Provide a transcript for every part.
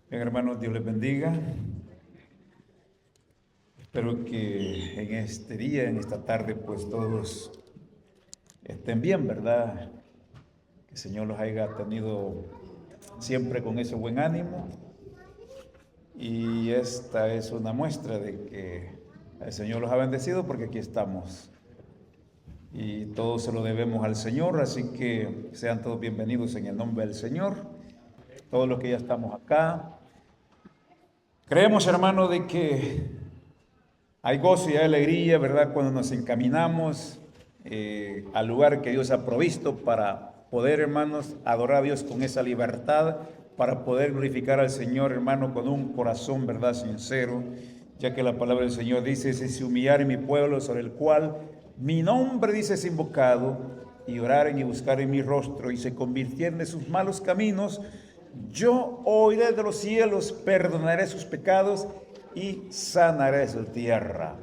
Bien, hermanos, Dios les bendiga. Espero que en este día, en esta tarde, pues todos estén bien, ¿verdad? Que el Señor los haya tenido siempre con ese buen ánimo. Y esta es una muestra de que el Señor los ha bendecido porque aquí estamos. Y todo se lo debemos al Señor, así que sean todos bienvenidos en el nombre del Señor. Todos los que ya estamos acá. Creemos, hermano, de que hay gozo y hay alegría, ¿verdad? Cuando nos encaminamos al lugar que Dios ha provisto para poder, hermanos, adorar a Dios con esa libertad, para poder glorificar al Señor, hermano, con un corazón, ¿verdad?, sincero, ya que la palabra del Señor dice: si se humillare mi pueblo sobre el cual mi nombre, dice, es invocado, y oraren y buscaren mi rostro y se convirtieren de sus malos caminos, yo oiré de los cielos, perdonaré sus pecados y sanaré su tierra.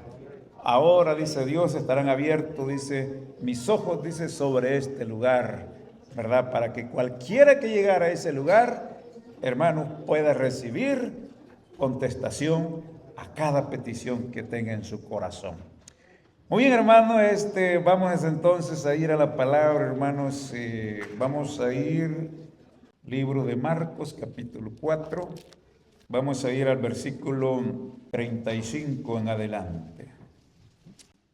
Ahora, dice Dios, estarán abiertos, dice, mis ojos, dice, sobre este lugar, ¿verdad? Para que cualquiera que llegara a ese lugar, hermanos, pueda recibir contestación a cada petición que tenga en su corazón. Muy bien, hermano, vamos entonces a ir a la palabra, hermanos. Vamos a ir libro de Marcos, capítulo 4. Vamos a ir al versículo 35 en adelante.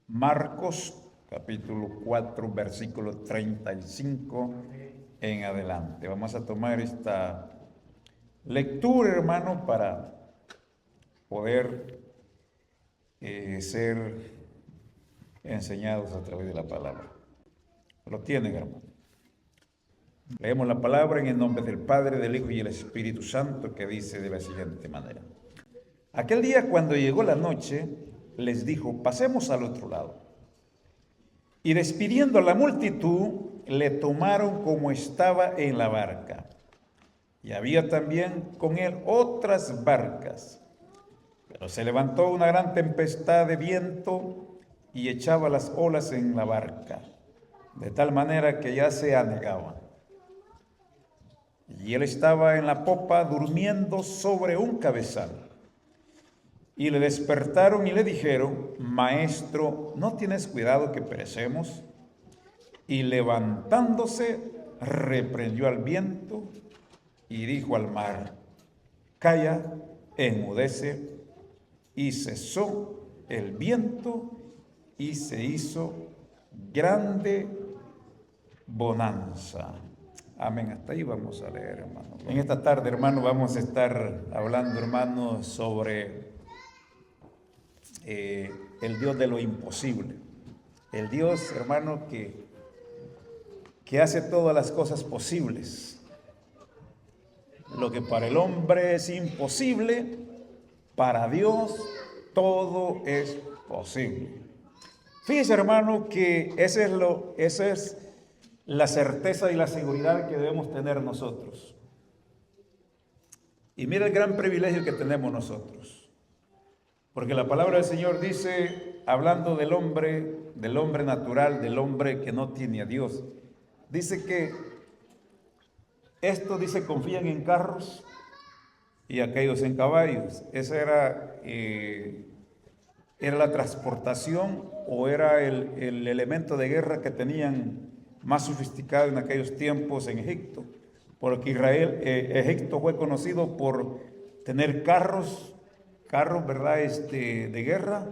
Marcos, capítulo 4, versículo 35 en adelante. Vamos a tomar esta lectura, hermano, para poder ser enseñados a través de la palabra. Lo tienen, hermano. Leemos la palabra en el nombre del Padre, del Hijo y del Espíritu Santo, que dice de la siguiente manera. Aquel día, cuando llegó la noche, les dijo: pasemos al otro lado. Y despidiendo a la multitud, le tomaron como estaba en la barca. Y había también con él otras barcas. Pero se levantó una gran tempestad de viento y echaba las olas en la barca, de tal manera que ya se anegaban. Y él estaba en la popa durmiendo sobre un cabezal. Y le despertaron y le dijeron: Maestro, ¿no tienes cuidado que perecemos? Y levantándose, reprendió al viento y dijo al mar: Calla, enmudece. Y cesó el viento y se hizo grande bonanza. Amén. Hasta ahí vamos a leer, hermano. En esta tarde, hermano, vamos a estar hablando, hermano, sobre el Dios de lo imposible. El Dios, hermano, que hace todas las cosas posibles. Lo que para el hombre es imposible, para Dios todo es posible. Fíjese, hermano, que esa es la certeza y la seguridad que debemos tener nosotros. Y mira el gran privilegio que tenemos nosotros. Porque la palabra del Señor dice, hablando del hombre natural, del hombre que no tiene a Dios, dice que estos, dice, confían en carros y aquellos en caballos. Esa era la transportación, o era el elemento de guerra que tenían más sofisticado en aquellos tiempos en Egipto, porque Egipto fue conocido por tener carros, ¿verdad?, de guerra,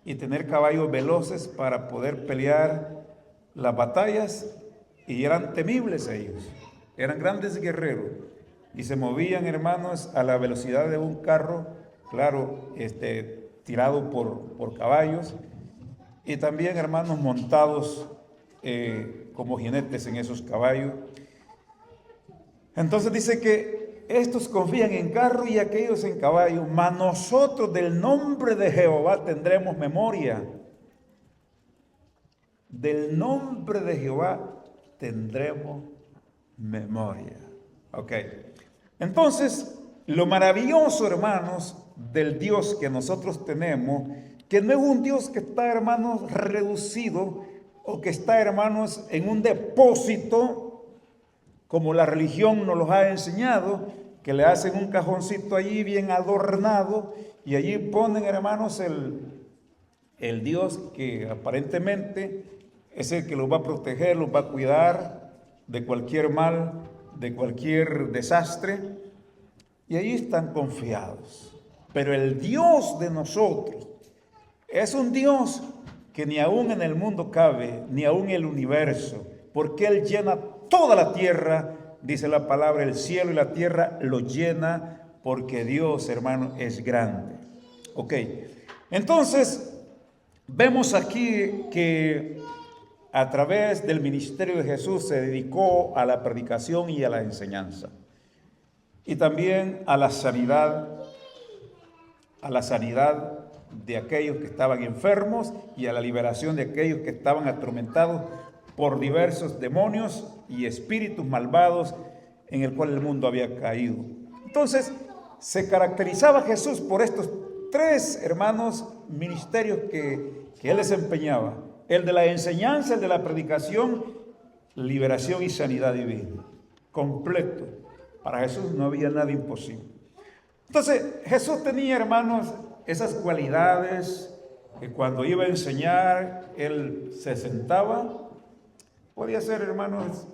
y tener caballos veloces para poder pelear las batallas, y eran temibles ellos, eran grandes guerreros, y se movían, hermanos, a la velocidad de un carro, claro, tirado por caballos, y también, hermanos, montados como jinetes en esos caballos. Entonces dice que estos confían en carro y aquellos en caballo, mas nosotros del nombre de Jehová tendremos memoria. Del nombre de Jehová tendremos memoria. Ok. Entonces, lo maravilloso, hermanos, del Dios que nosotros tenemos, que no es un Dios que está, hermanos, reducido, o que está, hermanos, en un depósito, como la religión nos los ha enseñado, que le hacen un cajoncito allí bien adornado y allí ponen, hermanos, el Dios que aparentemente es el que los va a proteger, los va a cuidar de cualquier mal, de cualquier desastre, y allí están confiados. Pero el Dios de nosotros es un Dios que ni aún en el mundo cabe, ni aún en el universo, porque Él llena toda la tierra, dice la palabra, el cielo y la tierra lo llena, porque Dios, hermano, es grande. Ok, entonces vemos aquí que a través del ministerio de Jesús se dedicó a la predicación y a la enseñanza, y también a la sanidad de aquellos que estaban enfermos y a la liberación de aquellos que estaban atormentados por diversos demonios y espíritus malvados en el cual el mundo había caído. Entonces, se caracterizaba Jesús por estos tres, hermanos, ministerios que Él desempeñaba: el de la enseñanza, el de la predicación, liberación y sanidad divina. Completo. Para Jesús no había nada imposible. Entonces, Jesús tenía, hermanos, esas cualidades que cuando iba a enseñar, Él se sentaba. Podía ser, hermanos,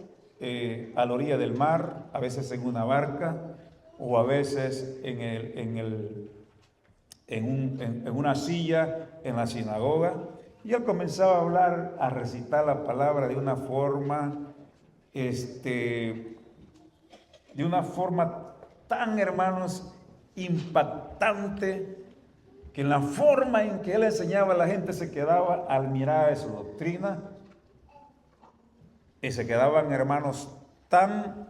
a la orilla del mar, a veces en una barca, o a veces en una silla en la sinagoga. Y Él comenzaba a hablar, a recitar la palabra de una forma tan, hermanos, impactante, que en la forma en que Él enseñaba, la gente se quedaba al mirar su doctrina, y se quedaban, hermanos, tan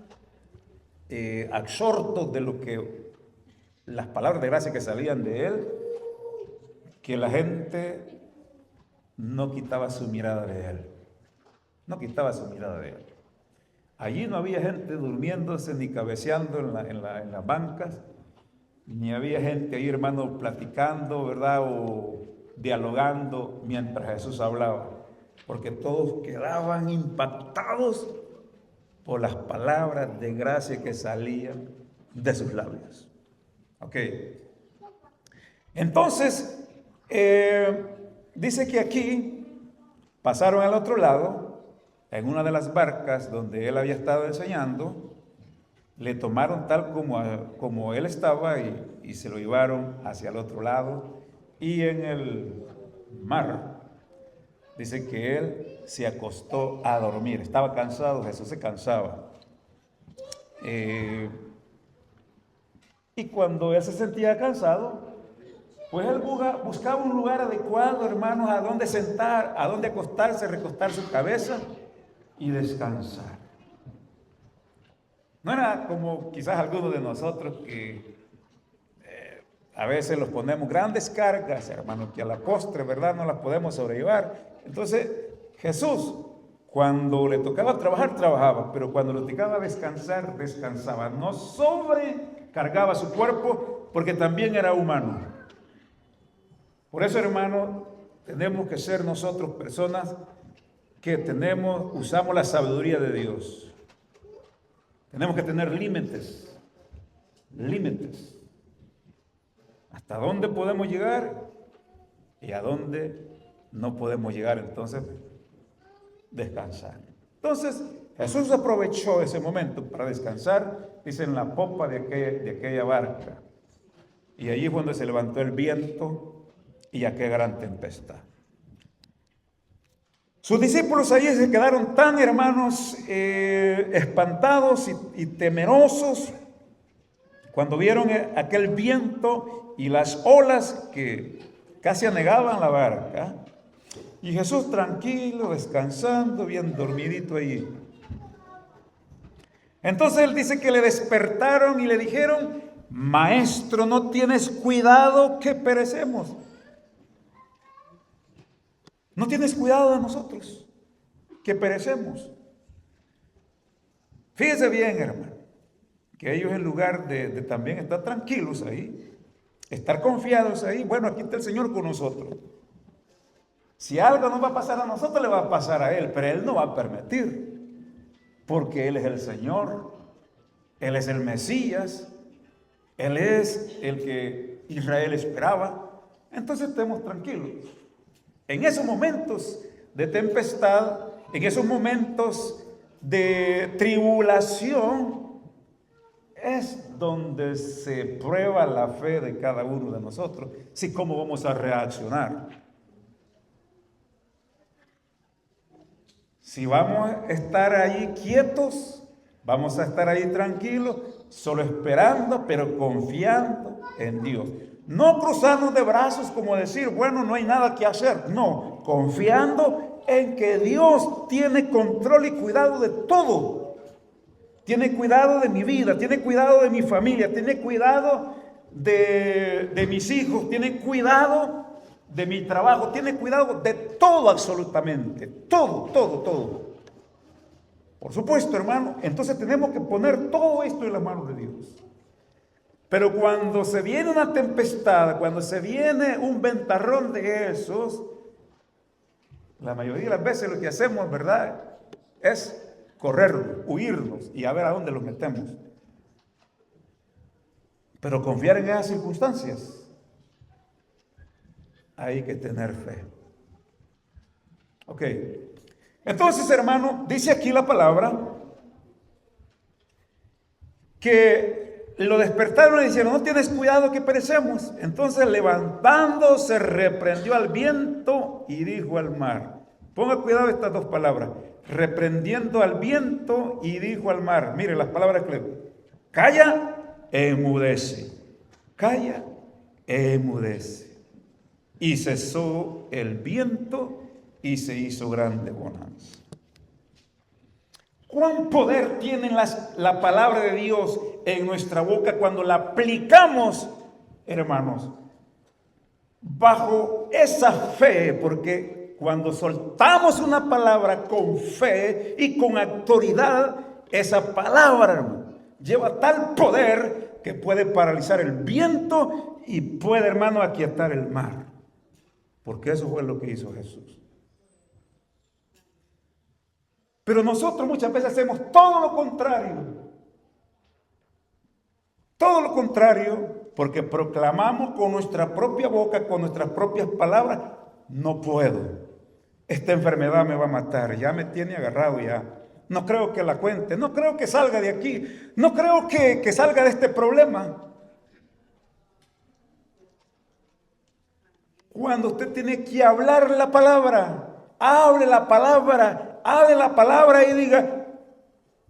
absortos de lo que las palabras de gracia que salían de Él, que la gente no quitaba su mirada de Él. No quitaba su mirada de Él. Allí no había gente durmiéndose ni cabeceando en las bancas, ni había gente ahí, hermano, platicando, ¿verdad? O dialogando mientras Jesús hablaba, porque todos quedaban impactados por las palabras de gracia que salían de sus labios. Ok. Entonces, dice que aquí pasaron al otro lado, en una de las barcas donde Él había estado enseñando. Le tomaron tal como Él estaba y se lo llevaron hacia el otro lado. Y en el mar, dice que Él se acostó a dormir. Estaba cansado, Jesús se cansaba. Y cuando Él se sentía cansado, pues Él buscaba un lugar adecuado, hermanos, a donde sentar, a donde acostarse, recostar su cabeza y descansar. No era como quizás algunos de nosotros que a veces los ponemos grandes cargas, hermanos, que a la postre, ¿verdad?, no las podemos sobrellevar. Entonces, Jesús, cuando le tocaba trabajar, trabajaba, pero cuando le tocaba descansar, descansaba. No sobrecargaba su cuerpo, porque también era humano. Por eso, hermano, tenemos que ser nosotros personas que usamos la sabiduría de Dios. Tenemos que tener límites. ¿Hasta dónde podemos llegar y a dónde no podemos llegar? Entonces, descansar. Entonces, Jesús aprovechó ese momento para descansar, dice, en la popa de aquella barca. Y allí fue donde se levantó el viento y aquella gran tempestad. Sus discípulos allí se quedaron tan, hermanos, espantados y temerosos cuando vieron aquel viento y las olas que casi anegaban la barca. Y Jesús tranquilo, descansando, bien dormidito allí. Entonces Él dice que le despertaron y le dijeron: Maestro, ¿no tienes cuidado que perecemos? ¿No tienes cuidado de nosotros, que perecemos? Fíjese bien, hermano, que ellos, en lugar de también estar tranquilos ahí, estar confiados ahí, bueno, aquí está el Señor con nosotros. Si algo nos va a pasar a nosotros, le va a pasar a Él, pero Él no va a permitir, porque Él es el Señor, Él es el Mesías, Él es el que Israel esperaba. Entonces estemos tranquilos. En esos momentos de tempestad, en esos momentos de tribulación, es donde se prueba la fe de cada uno de nosotros, si cómo vamos a reaccionar. Si vamos a estar ahí quietos, vamos a estar ahí tranquilos, solo esperando, pero confiando en Dios. No cruzarnos de brazos como decir, bueno, no hay nada que hacer. No, confiando en que Dios tiene control y cuidado de todo. Tiene cuidado de mi vida, tiene cuidado de mi familia, tiene cuidado de mis hijos, tiene cuidado de mi trabajo, tiene cuidado de todo absolutamente, todo. Por supuesto, hermano, entonces tenemos que poner todo esto en las manos de Dios. Pero cuando se viene una tempestad, cuando se viene un ventarrón de esos, la mayoría de las veces lo que hacemos, ¿verdad?, es correr, huirnos y a ver a dónde los metemos. Pero confiar en esas circunstancias, hay que tener fe. Ok. Entonces, hermano, dice aquí la palabra que lo despertaron y dijeron, no tienes cuidado que perecemos. Entonces, levantándose, reprendió al viento y dijo al mar. Ponga cuidado estas dos palabras. Reprendiendo al viento y dijo al mar. Mire las palabras que calla, enmudece. Calla, enmudece. Y cesó el viento y se hizo grande bonanza. ¿Cuán poder tiene la palabra de Dios en nuestra boca cuando la aplicamos, hermanos? Bajo esa fe, porque cuando soltamos una palabra con fe y con autoridad, esa palabra, hermano, lleva tal poder que puede paralizar el viento y puede, hermano, aquietar el mar. Porque eso fue lo que hizo Jesús. Pero nosotros muchas veces hacemos todo lo contrario. Todo lo contrario, porque proclamamos con nuestra propia boca, con nuestras propias palabras, no puedo. Esta enfermedad me va a matar, ya me tiene agarrado ya. No creo que la cuente, no creo que salga de aquí, no creo que salga de este problema. Cuando usted tiene que hablar la palabra, hable la palabra y diga,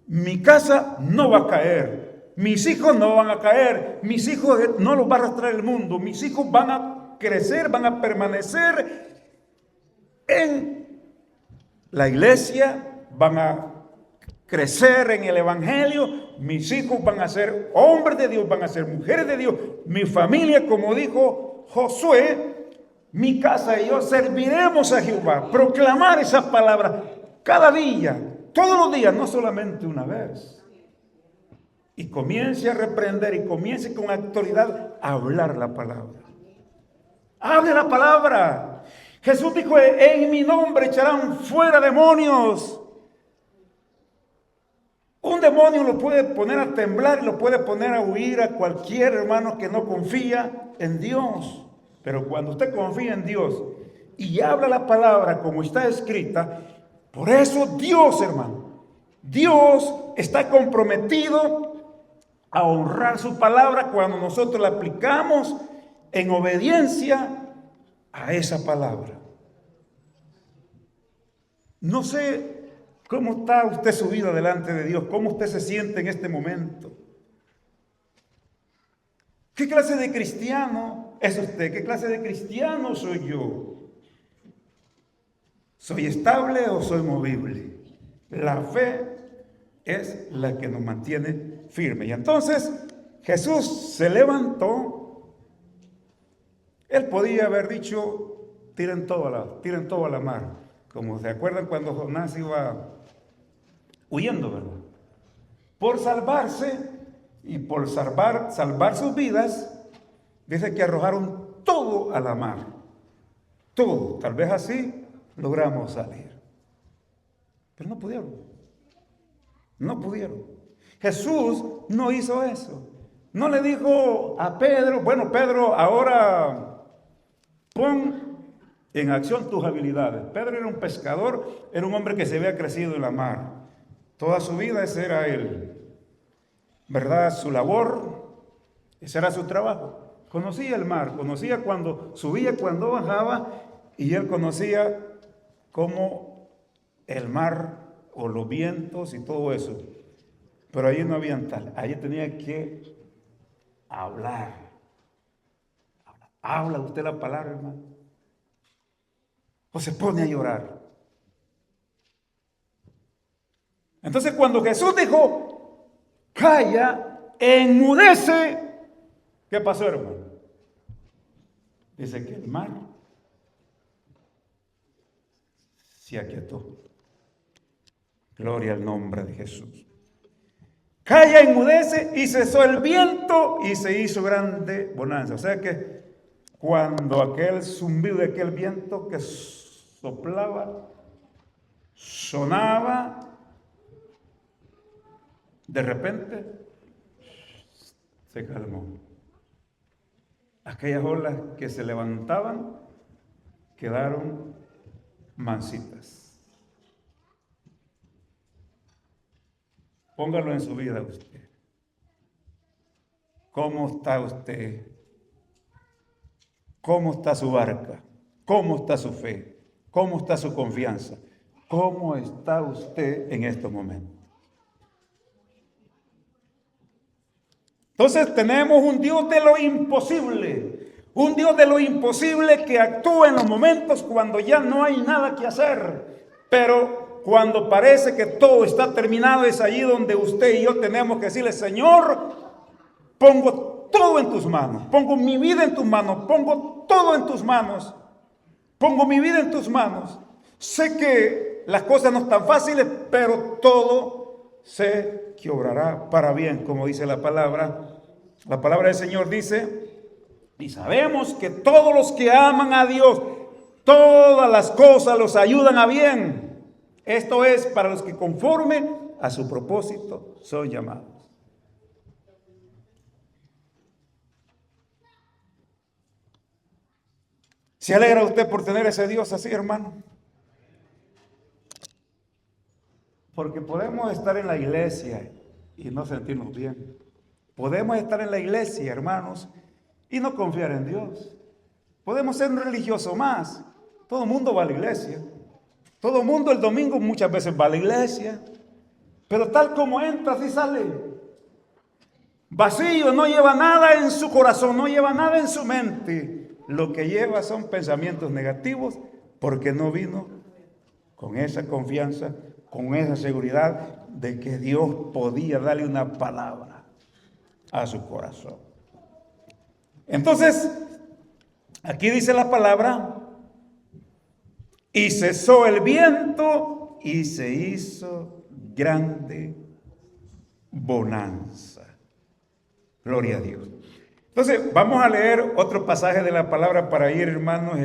mi casa no va a caer, mis hijos no van a caer, mis hijos no los va a arrastrar el mundo, mis hijos van a crecer, van a permanecer en la iglesia, van a crecer en el evangelio, mis hijos van a ser hombres de Dios, van a ser mujeres de Dios, mi familia, como dijo Josué, mi casa y yo serviremos a Jehová. Proclamar esas palabras cada día, todos los días, no solamente una vez. Y comience a reprender y comience con autoridad a hablar la palabra. Hable la palabra. Jesús dijo, en mi nombre echarán fuera demonios. Un demonio lo puede poner a temblar y lo puede poner a huir a cualquier hermano que no confía en Dios. Pero cuando usted confía en Dios y habla la palabra como está escrita, por eso Dios, hermano, Dios está comprometido a honrar su palabra cuando nosotros la aplicamos en obediencia a esa palabra. No sé cómo está usted su vida delante de Dios, cómo usted se siente en este momento. ¿Qué clase de cristiano es usted? ¿Qué clase de cristiano soy yo? ¿Soy estable o soy movible? La fe es la que nos mantiene firmes. Y entonces Jesús se levantó. Él podía haber dicho, tiren todo a la mar. Como se acuerdan cuando Jonás iba huyendo, ¿verdad? Por salvarse y por salvar sus vidas, dice que arrojaron todo a la mar. Todo. Tal vez así logramos salir. Pero no pudieron. No pudieron. Jesús no hizo eso. No le dijo a Pedro, bueno, Pedro, ahora pon en acción tus habilidades. Pedro era un pescador, era un hombre que se había crecido en la mar. Toda su vida ese era él, ¿verdad? Su labor, ese era su trabajo. Conocía el mar, conocía cuando subía, cuando bajaba, y él conocía cómo el mar o los vientos y todo eso. Pero allí no habían tal, allí tenía que hablar. Habla usted la palabra, hermano. O se pone a llorar. Entonces cuando Jesús dijo, calla, enmudece, ¿qué pasó, hermano? Dice que el mar se aquietó. Gloria al nombre de Jesús. Calla, enmudece, y cesó el viento y se hizo grande bonanza. O sea que cuando aquel zumbido de aquel viento que soplaba, sonaba, de repente se calmó. Aquellas olas que se levantaban quedaron mansitas. Póngalo en su vida usted. ¿Cómo está usted? ¿Cómo está su barca? ¿Cómo está su fe? ¿Cómo está su confianza? ¿Cómo está usted en estos momentos? Entonces tenemos un Dios de lo imposible. Un Dios de lo imposible que actúa en los momentos cuando ya no hay nada que hacer. Pero cuando parece que todo está terminado, es allí donde usted y yo tenemos que decirle, Señor, pongo todo en tus manos, pongo mi vida en tus manos, pongo todo en tus manos, pongo mi vida en tus manos. Sé que las cosas no están fáciles, pero todo sé que obrará para bien, como dice la palabra. La palabra del Señor dice, y sabemos que todos los que aman a Dios, todas las cosas los ayudan a bien. Esto es para los que conforme a su propósito son llamados. ¿Se alegra usted por tener ese Dios así, hermano? Porque podemos estar en la iglesia y no sentirnos bien. Podemos estar en la iglesia, hermanos, y no confiar en Dios. Podemos ser un religioso más. Todo el mundo va a la iglesia. Todo el mundo el domingo muchas veces va a la iglesia. Pero tal como entra, así sale. Vacío, no lleva nada en su corazón, no lleva nada en su mente. Lo que lleva son pensamientos negativos porque no vino con esa confianza, con esa seguridad de que Dios podía darle una palabra a su corazón. Entonces, aquí dice la palabra, y cesó el viento y se hizo grande bonanza. Gloria a Dios. Entonces, vamos a leer otro pasaje de la palabra para ir, hermanos,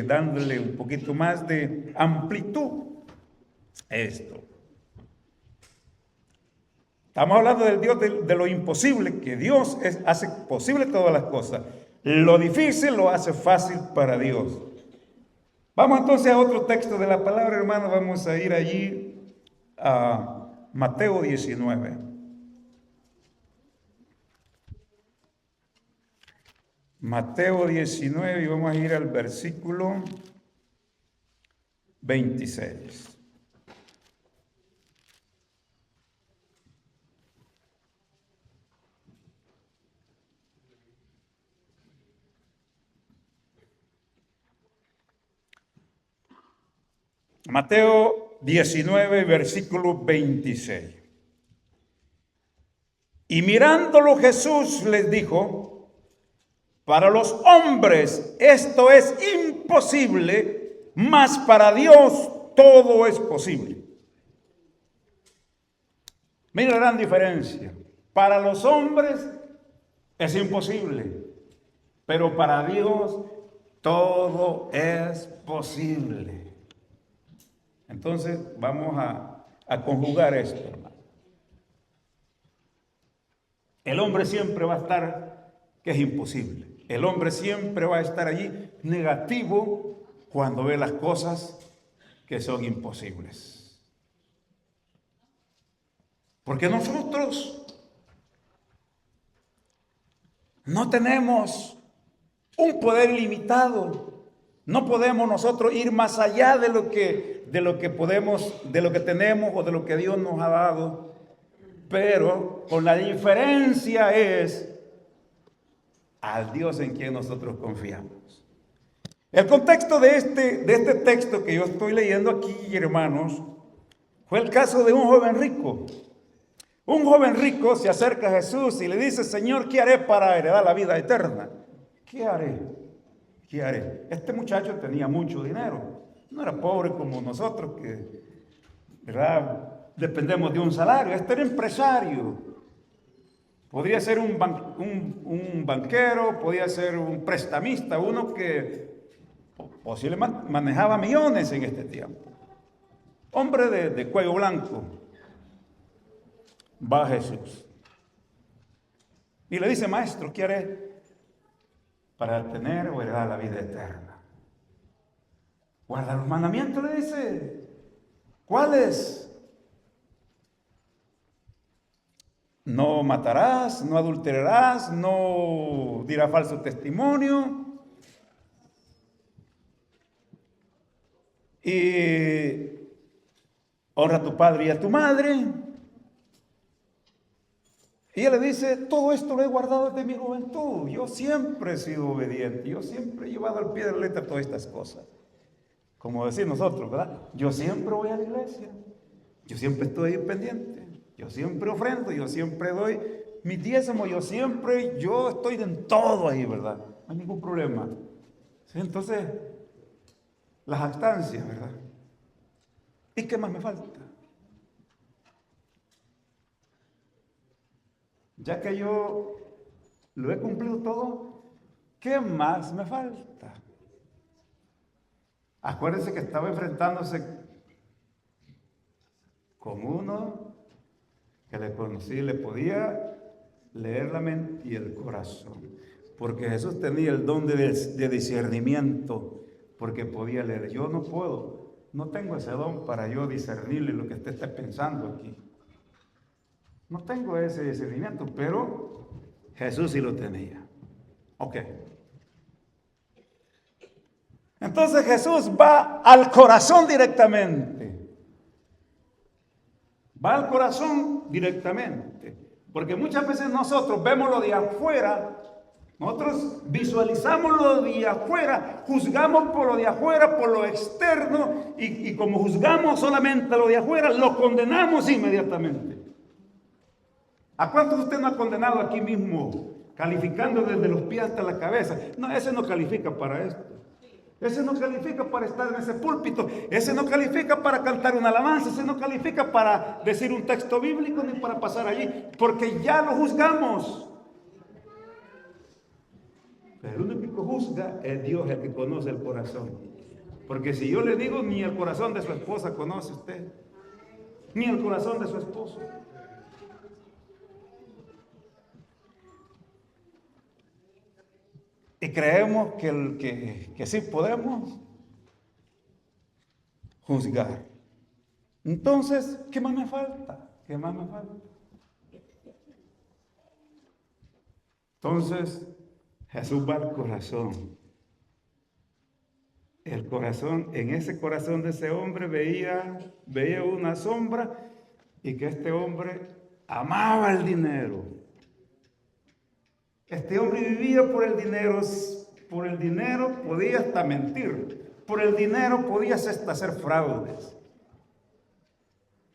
dándole un poquito más de amplitud a esto. Estamos hablando del Dios de lo imposible, que Dios hace posible todas las cosas. Lo difícil lo hace fácil para Dios. Vamos entonces a otro texto de la palabra, hermanos. Vamos a ir allí a Mateo 19. Mateo 19 y vamos a ir al versículo 26. Mateo 19, versículo 26. Y mirándolo Jesús les dijo, para los hombres esto es imposible, mas para Dios todo es posible. Mira la gran diferencia. Para los hombres es imposible, pero para Dios todo es posible. Entonces vamos a conjugar esto, hermano. El hombre siempre va a estar que es imposible. El hombre siempre va a estar allí negativo cuando ve las cosas que son imposibles. Porque nosotros no tenemos un poder ilimitado. No podemos nosotros ir más allá de lo que podemos, de lo que tenemos o de lo que Dios nos ha dado. Pero con la diferencia es al Dios en quien nosotros confiamos. El contexto de este texto que yo estoy leyendo aquí, hermanos, fue el caso de un joven rico. Un joven rico se acerca a Jesús y le dice: Señor, ¿qué haré para heredar la vida eterna? ¿Qué haré? ¿Qué haré? Este muchacho tenía mucho dinero. No era pobre como nosotros, que, ¿verdad?, dependemos de un salario. Este era empresario. Podría ser un banquero, podía ser un prestamista, uno que posiblemente manejaba millones en este tiempo. Hombre de cuello blanco. Va Jesús y le dice: Maestro, ¿qué haré para tener o heredar la vida eterna? Guarda los mandamientos, le dice. ¿Cuáles? No matarás, no adulterarás, no dirás falso testimonio. Y honra a tu padre y a tu madre. Y él le dice: todo esto lo he guardado desde mi juventud. Yo siempre he sido obediente. Yo siempre he llevado al pie de la letra todas estas cosas. Como decir nosotros, ¿verdad? Yo siempre voy a la iglesia. Yo siempre estoy ahí pendiente. Yo siempre ofrendo. Yo siempre doy mis diezmos. Yo estoy en todo ahí, ¿verdad? No hay ningún problema. ¿Sí? Entonces, la jactancia, ¿verdad? ¿Y qué más me falta? Ya que yo lo he cumplido todo, ¿qué más me falta? Acuérdense que estaba enfrentándose con uno que le conocía y le podía leer la mente y el corazón. Porque Jesús tenía el don de discernimiento, porque podía leer. Yo no puedo, no tengo ese don para yo discernirle lo que usted está pensando aquí. No tengo ese discernimiento, pero Jesús sí lo tenía. Ok. Entonces Jesús va al corazón directamente. Va al corazón directamente. Porque muchas veces nosotros vemos lo de afuera, nosotros visualizamos lo de afuera, juzgamos por lo de afuera, por lo externo, y como juzgamos solamente lo de afuera, lo condenamos inmediatamente. ¿A cuántos usted no ha condenado aquí mismo, calificando desde los pies hasta la cabeza? No, ese no califica para esto. Ese no califica para estar en ese púlpito. Ese no califica para cantar una alabanza. Ese no califica para decir un texto bíblico ni para pasar allí, porque ya lo juzgamos. Pero el único que juzga es Dios, el que conoce el corazón. Porque si yo le digo, ni el corazón de su esposa conoce usted, ni el corazón de su esposo. Y creemos que sí podemos juzgar. Entonces, ¿qué más me falta? ¿Qué más me falta? Entonces, Jesús va al corazón. El corazón, en ese corazón de ese hombre veía una sombra, y que este hombre amaba el dinero. Este hombre vivía por el dinero. Por el dinero podía hasta mentir. Por el dinero podía hasta hacer fraudes.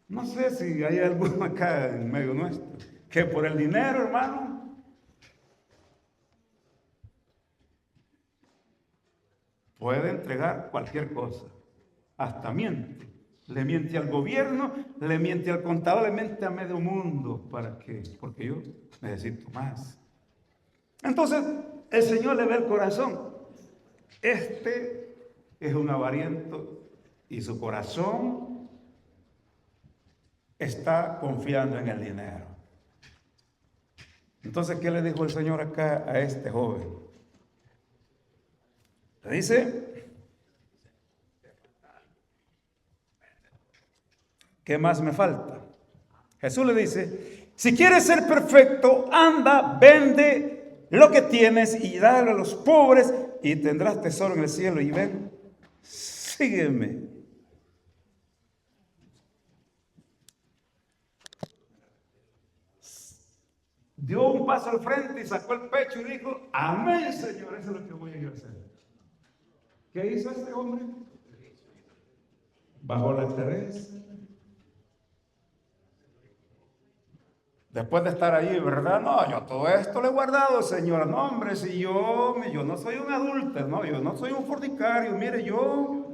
No sé si hay alguno acá en medio nuestro que por el dinero, hermano, puede entregar cualquier cosa. Hasta miente. Le miente al gobierno, le miente al contador, le miente a medio mundo. ¿Para qué? Porque yo necesito más. Entonces, el Señor le ve el corazón. Este es un avariento y su corazón está confiando en el dinero. Entonces, ¿qué le dijo el Señor acá a este joven? Le dice, ¿qué más me falta? Jesús le dice, si quieres ser perfecto, anda, vende lo que tienes y dale a los pobres y tendrás tesoro en el cielo. Y ven, sígueme. Dio un paso al frente y sacó el pecho y dijo, amén, Señor, eso es lo que voy a ir a hacer. ¿Qué hizo este hombre? Bajó la cabeza. Después de estar ahí, ¿verdad? No, yo todo esto le he guardado, Señor. No, hombre, si yo no soy un adúltero, no, yo no soy un fornicario. Mire, yo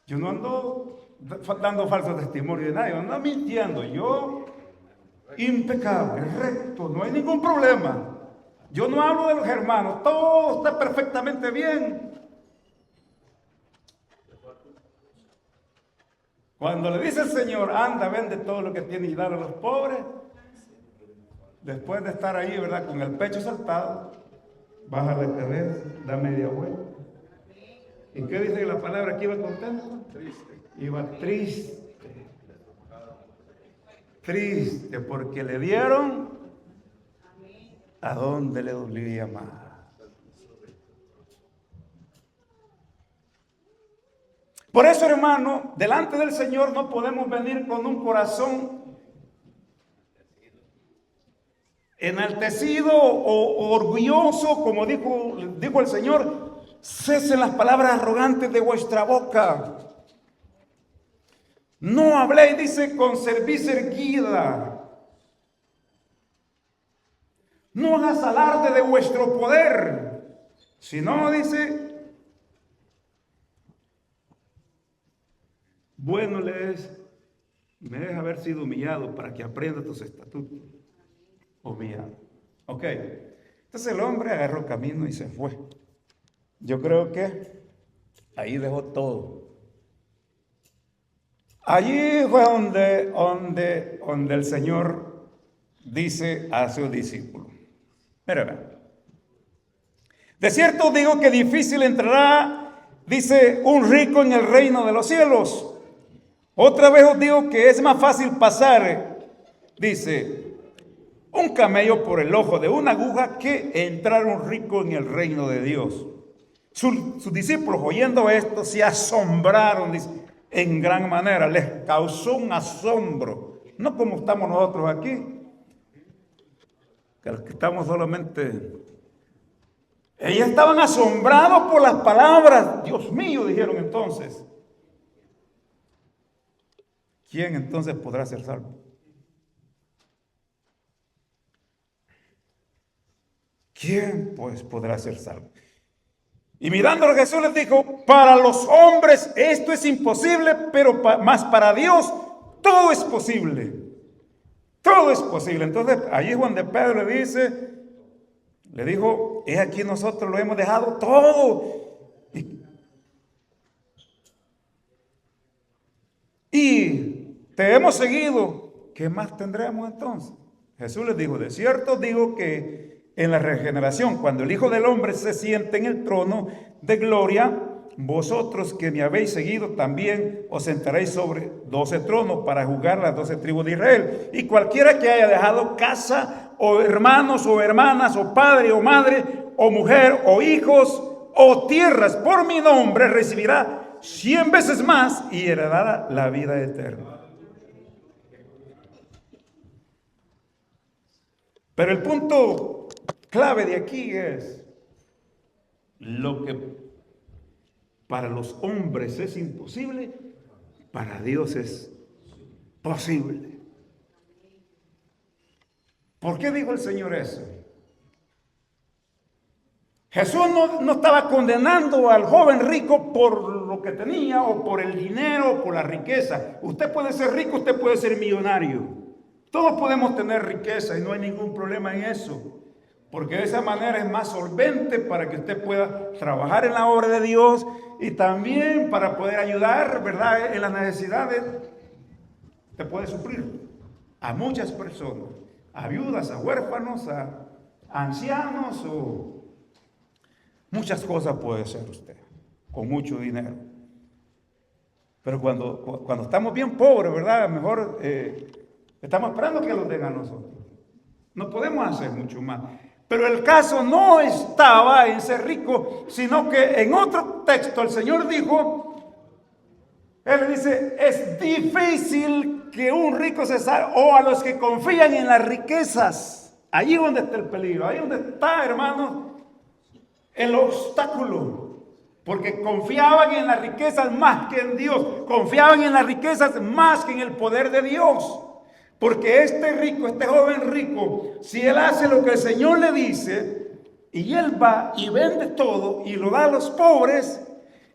no ando dando falso testimonio de nadie, yo no ando mintiendo. Yo, impecable, recto, no hay ningún problema. Yo no hablo de los hermanos, todo está perfectamente bien. Cuando le dice el Señor, anda, vende todo lo que tiene y dale a los pobres, después de estar ahí, ¿verdad? Con el pecho saltado, baja la cabeza, da media vuelta. ¿Y qué dice la palabra? ¿Que iba contento? Triste. Iba triste. Triste porque le dieron a donde le dolía más. Por eso, hermano, delante del Señor no podemos venir con un corazón enaltecido o orgulloso, como dijo el Señor. Cesen las palabras arrogantes de vuestra boca. No habléis, dice, con cerviz erguida. No hagas alarde de vuestro poder, sino, dice, bueno le es, me deja haber sido humillado para que aprenda tus estatutos. Humillado. Ok. Entonces el hombre agarró camino y se fue. Yo creo que ahí dejó todo. Allí fue donde el Señor dice a sus discípulos. Mira, de cierto digo que difícil entrará, dice, un rico en el reino de los cielos. Otra vez os digo que es más fácil pasar, dice, un camello por el ojo de una aguja que entrar un rico en el reino de Dios. Sus discípulos, oyendo esto, se asombraron, dice, en gran manera. Les causó un asombro. No como estamos nosotros aquí, que los que estamos solamente... Ellos estaban asombrados por las palabras. Dios mío, dijeron entonces. ¿Quién entonces podrá ser salvo? ¿Quién pues podrá ser salvo? Y mirándolo Jesús les dijo, para los hombres esto es imposible, pero más para Dios todo es posible. Todo es posible. Entonces allí Juan de Pedro le dijo, es aquí nosotros lo hemos dejado todo. Y te hemos seguido. ¿Qué más tendremos entonces? Jesús les dijo, de cierto digo que en la regeneración, cuando el Hijo del Hombre se siente en el trono de gloria, vosotros que me habéis seguido también os sentaréis sobre 12 tronos para juzgar las 12 tribus de Israel. Y cualquiera que haya dejado casa, o hermanos, o hermanas, o padre, o madre, o mujer, o hijos, o tierras por mi nombre, recibirá 100 veces más y heredará la vida eterna. Pero el punto clave de aquí es lo que para los hombres es imposible, para Dios es posible. ¿Por qué dijo el Señor eso? Jesús no estaba condenando al joven rico por lo que tenía o por el dinero o por la riqueza. Usted puede ser rico, usted puede ser millonario. Todos podemos tener riqueza y no hay ningún problema en eso. Porque de esa manera es más solvente para que usted pueda trabajar en la obra de Dios y también para poder ayudar, ¿verdad?, en las necesidades. Usted puede suplir a muchas personas. a viudas, a huérfanos, a ancianos o muchas cosas puede ser usted, con mucho dinero. Pero cuando estamos bien pobres, ¿verdad? Mejor estamos esperando que los den a nosotros. No podemos hacer mucho más. Pero el caso no estaba en ser rico, sino que en otro texto el Señor dijo, Él dice, es difícil que un rico se salve, o a los que confían en las riquezas. Allí donde está el peligro, ahí donde está, hermanos, el obstáculo. Porque confiaban en las riquezas más que en Dios, confiaban en las riquezas más que en el poder de Dios. Porque este rico, este joven rico, si él hace lo que el Señor le dice, y él va y vende todo y lo da a los pobres,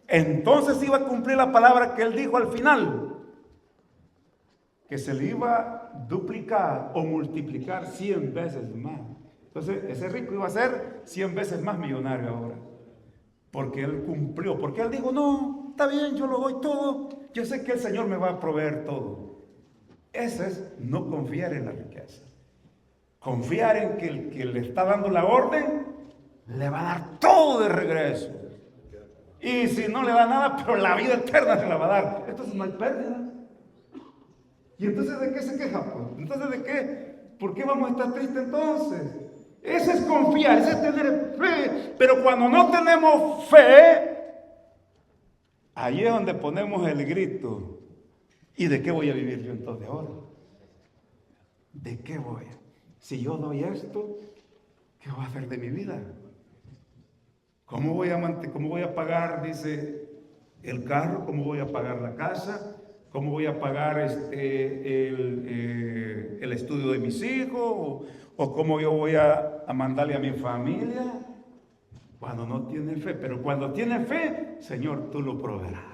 entonces iba a cumplir la palabra que él dijo al final, que se le iba a duplicar o multiplicar 100 veces más. Entonces ese rico iba a ser 100 veces más millonario ahora, porque él cumplió, porque él dijo, no, está bien, yo lo doy todo, yo sé que el Señor me va a proveer todo. Eso es no confiar en la riqueza. Confiar en que el que le está dando la orden le va a dar todo de regreso. Y si no le da nada, pero la vida eterna se la va a dar. Entonces no hay pérdida. ¿Y entonces de qué se queja? Pues? Entonces ¿de qué? ¿Por qué vamos a estar tristes entonces? Eso es confiar, eso es tener fe. Pero cuando no tenemos fe, ahí es donde ponemos el grito. ¿Y de qué voy a vivir yo entonces ahora? ¿De qué voy? Si yo doy esto, ¿qué voy a hacer de mi vida? ¿Cómo voy a pagar, dice, el carro? ¿Cómo voy a pagar la casa? ¿Cómo voy a pagar el estudio de mis hijos? ¿O cómo yo voy a mandarle a mi familia? Cuando no tiene fe. Pero cuando tiene fe, Señor, tú lo proveerás.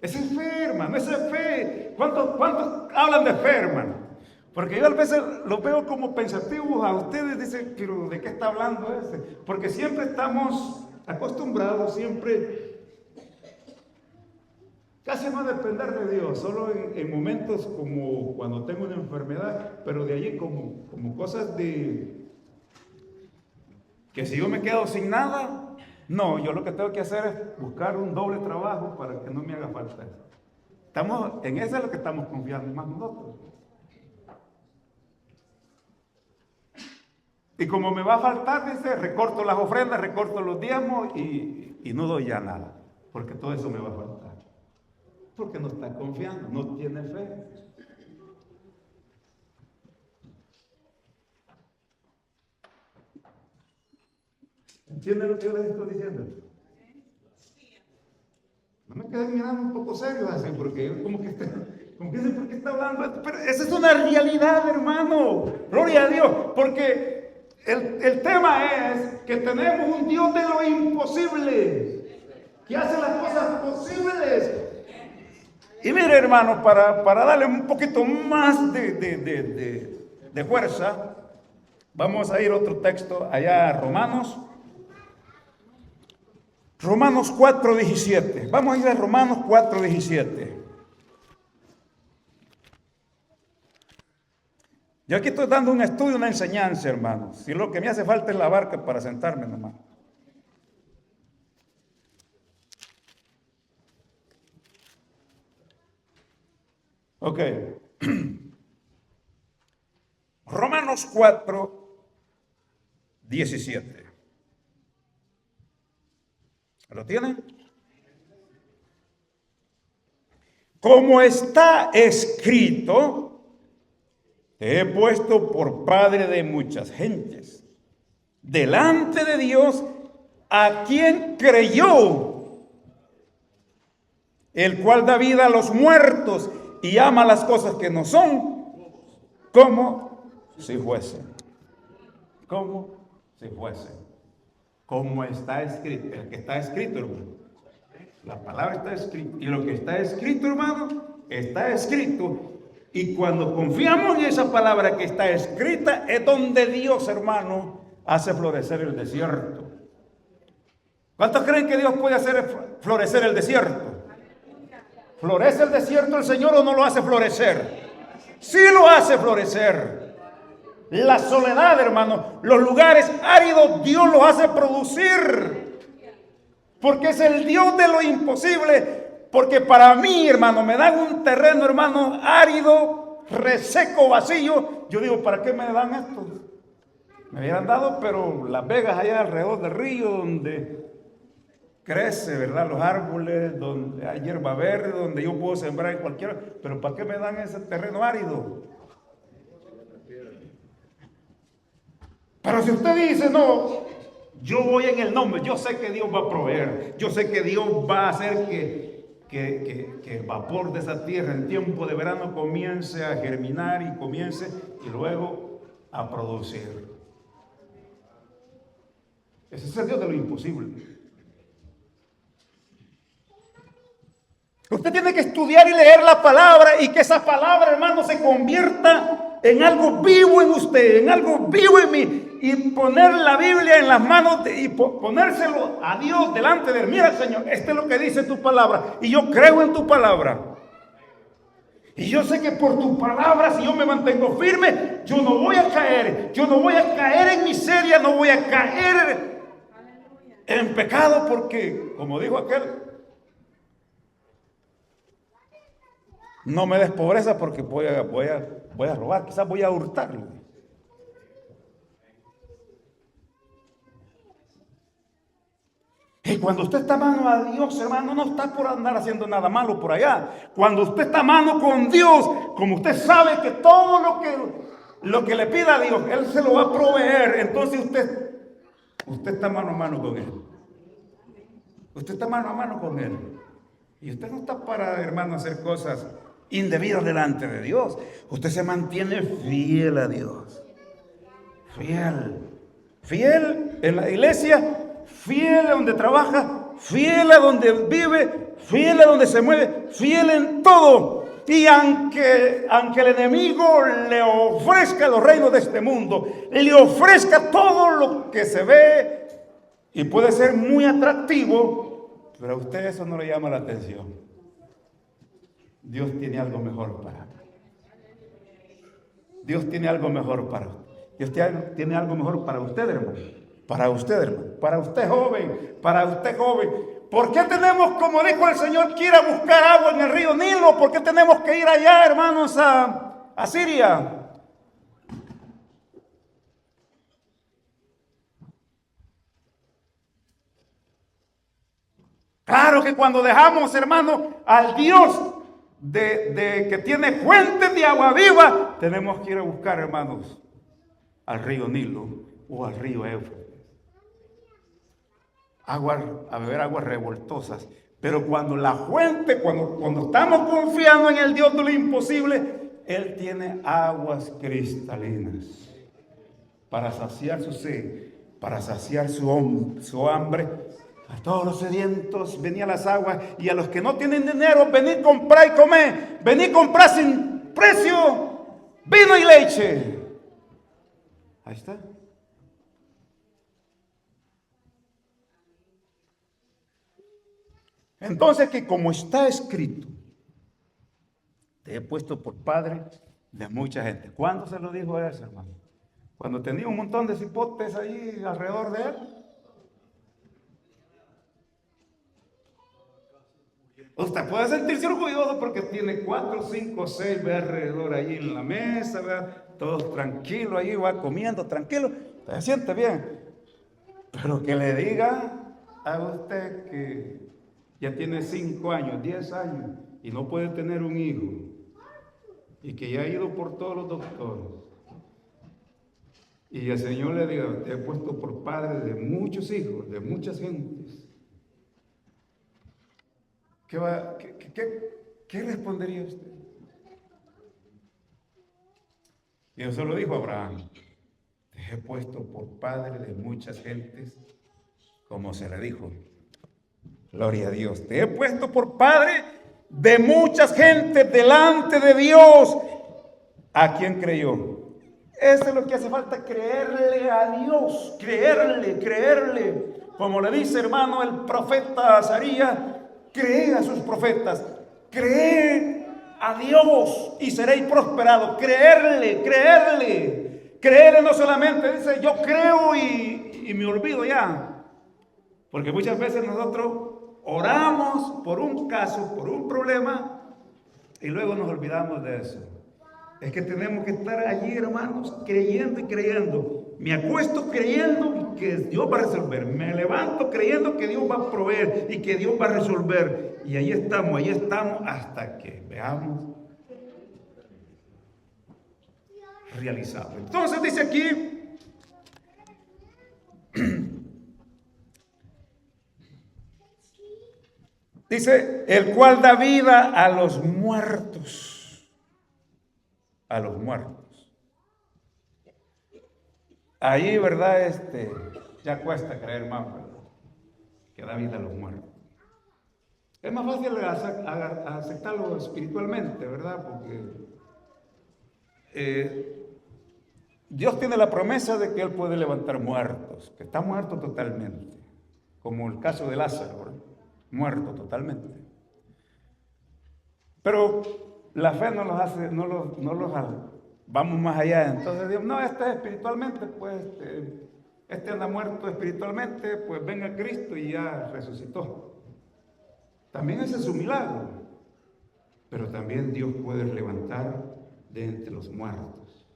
Esa es fe, hermano, esa es fe. ¿Cuántos hablan de fe, hermano? Porque yo a veces los veo como pensativos a ustedes, dicen, pero ¿de qué está hablando ese? Porque siempre estamos acostumbrados, siempre, casi no a depender de Dios, solo en momentos como cuando tengo una enfermedad, pero de allí como cosas de, que si yo me quedo sin nada, no, yo lo que tengo que hacer es buscar un doble trabajo para que no me haga falta eso. En eso es lo que estamos confiando más nosotros. Y como me va a faltar, dice, recorto las ofrendas, recorto los diezmos y no doy ya nada, porque todo eso me va a faltar. Porque no está confiando, no tiene fe. ¿Entienden lo que yo les estoy diciendo? No me queden mirando un poco serios así, porque yo como que dicen, ¿por qué está hablando? Pero esa es una realidad, hermano. Gloria a Dios, porque el tema es que tenemos un Dios de lo imposible, que hace las cosas posibles. Y mire, hermano, para darle un poquito más de fuerza, vamos a ir a otro texto, allá a Romanos 4:17. Vamos a ir a Romanos 4:17. Yo aquí estoy dando un estudio, una enseñanza, hermanos. Si lo que me hace falta es la barca para sentarme nomás. Ok. Romanos 4:17. ¿Lo tienen? Como está escrito, te he puesto por padre de muchas gentes, delante de Dios, a quien creyó, el cual da vida a los muertos y ama las cosas que no son, como si fuesen. Como si fuesen. Como está escrito, el que está escrito, hermano. La palabra está escrita. Y lo que está escrito, hermano, está escrito. Y cuando confiamos en esa palabra que está escrita, es donde Dios, hermano, hace florecer el desierto. ¿Cuántos creen que Dios puede hacer florecer el desierto? ¿Florece el desierto el Señor o no lo hace florecer? Sí lo hace florecer. La soledad, hermano, los lugares áridos, Dios los hace producir. Porque es el Dios de lo imposible. Porque para mí, hermano, me dan un terreno, hermano, árido, reseco, vacío. Yo digo, ¿para qué me dan esto? Me hubieran dado, pero Las Vegas allá alrededor del río, donde crece, ¿verdad? Los árboles, donde hay hierba verde, donde yo puedo sembrar en cualquier. Pero ¿para qué me dan ese terreno árido? Pero si usted dice, no, yo voy en el nombre, yo sé que Dios va a proveer, yo sé que Dios va a hacer que el vapor de esa tierra en tiempo de verano comience a germinar y comience y luego a producir. Ese es el Dios de lo imposible. Usted tiene que estudiar y leer la palabra y que esa palabra, hermano, se convierta en algo vivo en usted, en algo vivo en mí. Y poner la Biblia en las manos y ponérselo a Dios delante de él. Mira, Señor, esto es lo que dice tu palabra. Y yo creo en tu palabra. Y yo sé que por tu palabra, si yo me mantengo firme, yo no voy a caer. Yo no voy a caer en miseria, no voy a caer en pecado, porque, como dijo aquel, no me des pobreza porque voy a robar, quizás voy a hurtarle. Y cuando usted está mano a Dios, hermano, no está por andar haciendo nada malo por allá. Cuando usted está mano con Dios, como usted sabe que todo lo que le pida a Dios, Él se lo va a proveer. Entonces usted está mano a mano con Él. Usted está mano a mano con Él. Y usted no está para, hermano, hacer cosas indebidas delante de Dios. Usted se mantiene fiel a Dios. Fiel en la iglesia, fiel a donde trabaja, fiel a donde vive, fiel a donde se mueve, fiel en todo. Y aunque el enemigo le ofrezca los reinos de este mundo, le ofrezca todo lo que se ve y puede ser muy atractivo, pero a usted eso no le llama la atención. Dios tiene algo mejor para usted. Dios tiene algo mejor para usted. Dios tiene algo mejor para usted, hermano. Para usted, hermano. Para usted, joven. Para usted, joven. ¿Por qué tenemos, como dijo el Señor, que ir a buscar agua en el río Nilo? ¿Por qué tenemos que ir allá, hermanos, a Siria? Claro que cuando dejamos, hermano, al Dios que tiene fuentes de agua viva, tenemos que ir a buscar, hermanos, al río Nilo o al río Éufrates. A beber aguas revoltosas. Pero cuando la fuente, cuando estamos confiando en el Dios de lo imposible, Él tiene aguas cristalinas para saciar su sed, para saciar su hambre. A todos los sedientos venía las aguas, y a los que no tienen dinero, venid, comprar y comer. Venid, comprar sin precio vino y leche. Ahí está. Entonces, que como está escrito, te he puesto por padre de mucha gente. ¿Cuándo se lo dijo a ese, hermano? Cuando tenía un montón de cipotes ahí alrededor de él. Usted puede sentirse orgulloso porque tiene 4, 5, 6 alrededor allí en la mesa, ¿verdad? Todos tranquilos ahí, va comiendo tranquilo, se siente bien. Pero que le diga a usted que ya tiene 5 años, 10 años y no puede tener un hijo, y que ya ha ido por todos los doctores, y el Señor le diga, te he puesto por padre de muchos hijos, de muchas gentes. ¿Qué respondería usted? Dios se lo dijo a Abraham, te he puesto por padre de muchas gentes, como se le dijo. Gloria a Dios. Te he puesto por padre de muchas gentes delante de Dios. ¿A quién creyó? Eso es lo que hace falta, creerle a Dios, creerle. Como le dice, hermano, el profeta Azarías, cree a sus profetas, cree a Dios y seréis prosperados. Creerle no solamente dice yo creo y me olvido ya. Porque muchas veces nosotros oramos por un caso, por un problema y luego nos olvidamos de eso. Es que tenemos que estar allí, hermanos, creyendo y creyendo. Me acuesto creyendo que Dios va a resolver. Me levanto creyendo que Dios va a proveer y que Dios va a resolver. Y ahí estamos hasta que veamos realizado. Entonces dice aquí, dice, el cual da vida a los muertos. A los muertos. Ahí, ¿verdad? Ya cuesta creer más, ¿verdad? Que da vida a los muertos. Es más fácil aceptarlo espiritualmente, ¿verdad? Porque Dios tiene la promesa de que Él puede levantar muertos, que está muerto totalmente, como el caso de Lázaro, ¿verdad? Muerto totalmente. Pero la fe no los hace, no los vamos más allá. Entonces Dios, no, es espiritualmente, pues, anda muerto espiritualmente, pues venga Cristo y ya resucitó. También ese es un milagro. Pero también Dios puede levantar de entre los muertos.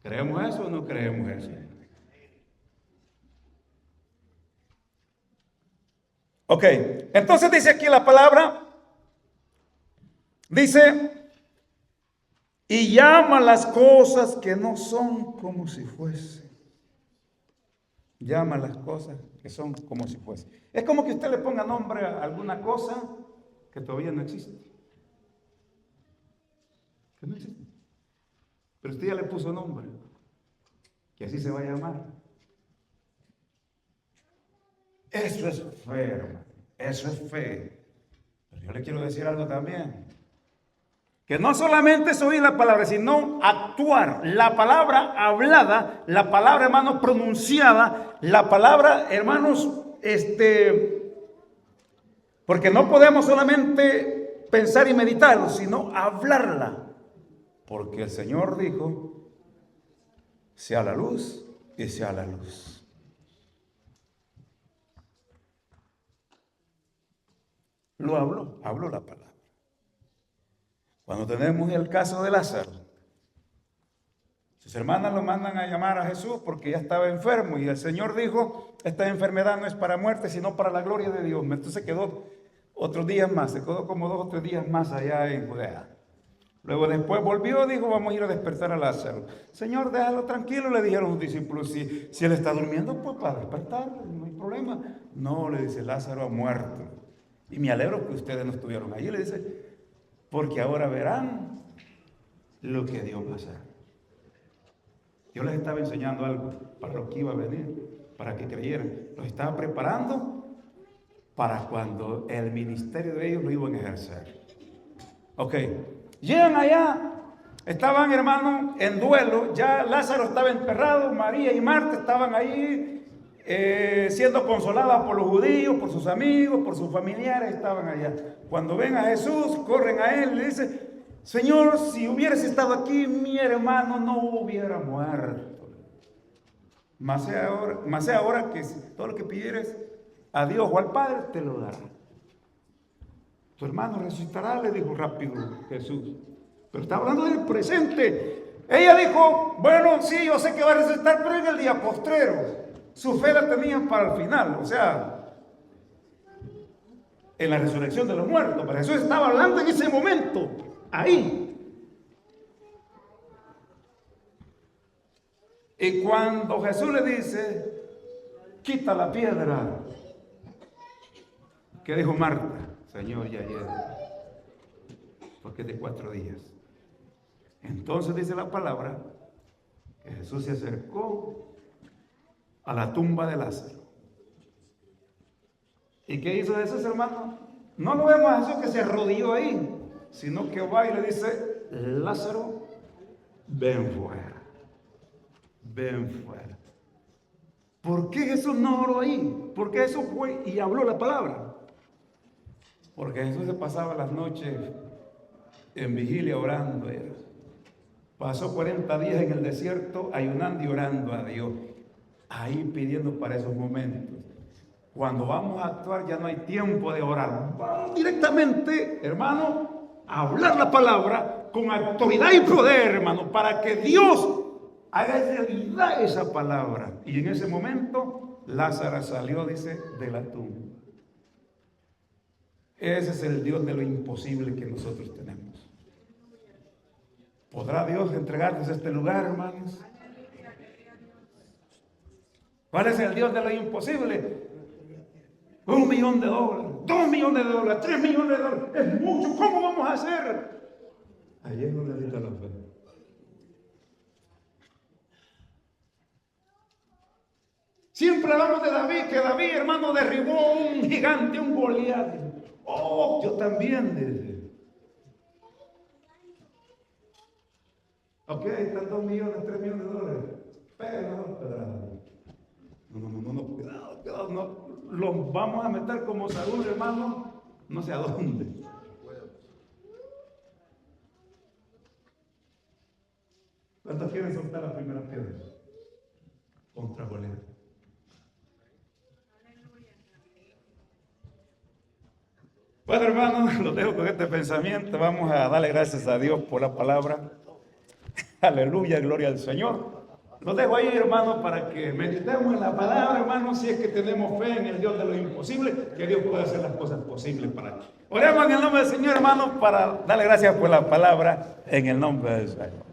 ¿Creemos eso o no creemos eso? Ok, entonces dice aquí la palabra, dice, y llama las cosas que no son como si fuesen. Llama las cosas que son como si fuesen. Es como que usted le ponga nombre a alguna cosa que todavía no existe. Que no existe. Pero usted ya le puso nombre. Que así se va a llamar. Eso es fe, hermano. Eso es fe. Pero yo le quiero decir algo también. Que no solamente es oír la palabra, sino actuar. La palabra hablada, la palabra, hermanos, pronunciada, la palabra, hermanos, porque no podemos solamente pensar y meditarlo, sino hablarla. Porque el Señor dijo, sea la luz y sea la luz. Lo habló la palabra. Cuando tenemos el caso de Lázaro, sus hermanas lo mandan a llamar a Jesús porque ya estaba enfermo y el Señor dijo, esta enfermedad no es para muerte, sino para la gloria de Dios. Entonces quedó otros días más, se quedó como 2 o 3 días más allá en Judea. Luego después volvió, dijo, vamos a ir a despertar a Lázaro. Señor, déjalo tranquilo, le dijeron los discípulos, si él está durmiendo, pues para despertarlo, no hay problema. No, le dice, Lázaro ha muerto. Y me alegro que ustedes no estuvieron allí, le dice, porque ahora verán lo que Dios va a hacer. Dios les estaba enseñando algo para lo que iba a venir, para que creyeran. Los estaba preparando para cuando el ministerio de ellos lo iban a ejercer. Ok, llegan allá, estaban, hermanos, en duelo. Ya Lázaro estaba enterrado, María y Marta estaban ahí siendo consoladas por los judíos, por sus amigos, por sus familiares, estaban allá. Cuando ven a Jesús, corren a él y le dicen, Señor, si hubieras estado aquí, mi hermano no hubiera muerto. Mas sea ahora que todo lo que pidieres a Dios o al Padre te lo dará. Tu hermano resucitará, le dijo rápido Jesús. Pero está hablando del presente. Ella dijo, bueno, sí, yo sé que va a resucitar, pero en el día postrero. Su fe la tenían para el final, o sea, en la resurrección de los muertos. Pero Jesús estaba hablando en ese momento, ahí. Y cuando Jesús le dice, quita la piedra, ¿qué dijo Marta? Señor, ya llega, porque es de 4 días. Entonces dice la palabra que Jesús se acercó a la tumba de Lázaro. ¿Y qué hizo Jesús, hermano? No lo vemos a Jesús que se arrodilló ahí, sino que va y le dice, Lázaro, ven fuera. Ven fuera. ¿Por qué Jesús no oró ahí? ¿Por qué Jesús fue y habló la palabra? porque Jesús se pasaba las noches en vigilia orando. Pasó 40 días en el desierto ayunando y orando a Dios, ahí pidiendo para esos momentos. Cuando vamos a actuar ya no hay tiempo de orar, vamos directamente, hermano, a hablar la palabra con autoridad y poder, hermano, para que Dios haga realidad esa palabra. Y en ese momento Lázaro salió, dice, de la tumba. Ese es el Dios de lo imposible que nosotros tenemos. ¿Podrá Dios entregarnos este lugar, hermanos? ¿Cuál es el Dios de lo imposible? $1 millón, $2 millones, $3 millones, es mucho. ¿Cómo vamos a hacer? Allí es donde necesita la fe. Siempre hablamos de David, que David, hermano, derribó un gigante, un Goliat. Oh, yo también, dice. Ok, están $2 millones, $3 millones. Pégale las pedradas. No, cuidado, no. Los vamos a meter como Saúl, hermano, no sé a dónde. ¿Cuántos quieren soltar la primera piedra? Contra Goliat. Bueno, hermanos, los dejo con este pensamiento. Vamos a darle gracias a Dios por la palabra. Aleluya, gloria al Señor. Los dejo ahí, hermanos, para que meditemos en la palabra, hermanos, si es que tenemos fe en el Dios de lo imposible, que Dios puede hacer las cosas posibles para ti. Oremos en el nombre del Señor, hermanos, para darle gracias por la palabra en el nombre del Señor.